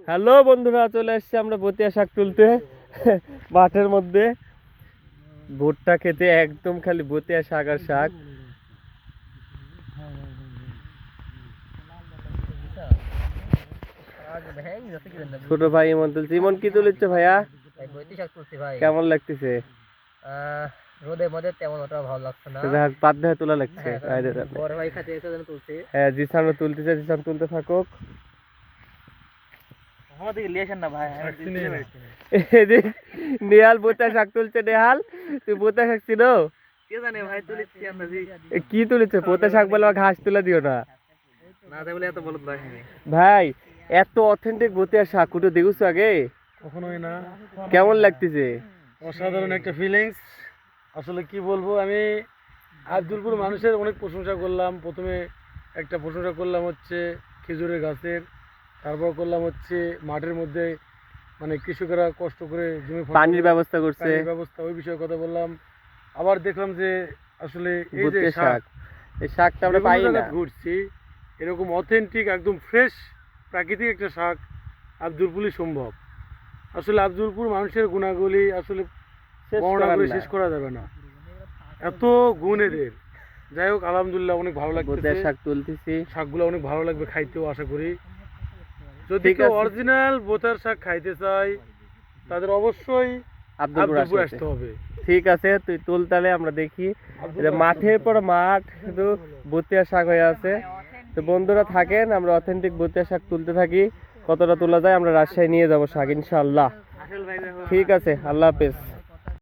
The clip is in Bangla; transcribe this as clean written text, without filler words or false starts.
হ্যালো বন্ধুরা, চলে আসছি আমরা বতিয়া শাক তুলতে মাঠের মধ্যে। ভুট্টা খেতে একদম খালি বতিয়া শাক আর শাক। ছোট ভাই ইমন তুলছে। ইমন কি তুলেছে ভাইয়া? কেমন লাগতেছে? রোদের মধ্যে তেমন ওটা ভালো লাগছে না। বাদ দেওয়া তোলা লাগছে। বড় ভাই খাতে এসে যেন তুলছে। হ্যাঁ, জিসানও তুলতেছে। জিসান তুলতে থাকুক। নেহাল বতিয়া শাক তুলছে। নেহাল, তুই বতিয়া শাক চিনো? কি তুলেছে? বতিয়া শাক বলে ঘাস তুলে দিও না ভাই। এত অথেন্টিক বতিয়া শাক কুটো দেখছো আগে? কখনোই না। কেমন লাগতেছে? অসাধারণ একটা ফিলিংস। আসলে কি বলবো, আমি আব্দুলপুর মানুষের অনেক প্রশংসা করলাম। প্রথমে একটা প্রশংসা করলাম হচ্ছে খেজুরের গাছের, তারপর করলাম হচ্ছে মাঠের মধ্যে মানে কৃষকেরা কষ্ট করে জমি পানির ব্যবস্থা করছে, ব্যবস্থা, ওই বিষয়ে কথা বললাম। আবার দেখলাম যে আসলে এই যে বতিয়া শাক, এই শাকটা আমরা পাই না। ঘুরছি, এরকম অথেন্টিক একদম ফ্রেশ প্রাকৃতিক একটা শাক আব্দুলপুরই সম্ভব। আসলে আব্দুলপুর মানুষের গুণাগুলি আসলে বর্ণনা করে শেষ করা যাবে না, এত গুণ এদের। যাই হোক, আলহামদুলিল্লাহ অনেক ভালো লাগছে। শাক তুলতেছি, শাকগুলো অনেক ভালো লাগবে খাইতেও আশা করি। যদি কেউ অরিজিনাল বোতার শাক খাইতে চাই তাদের অবশ্যই আব্দুলপুর আসতে হবে। ঠিক আছে, তুই তুল তাহলে আমরা দেখি। মাঠের পর মাঠ শুধু বতিয়া শাক হয়ে আছে। তো বন্ধুরা থাকেন, আমরা অথেন্টিক বতিয়া শাক তুলতে থাকি। কতটা তোলা যায় আমরা রাজশাহী নিয়ে যাবো শাক ইনশাআল্লাহ। ঠিক আছে, আল্লাহ হাফেজ।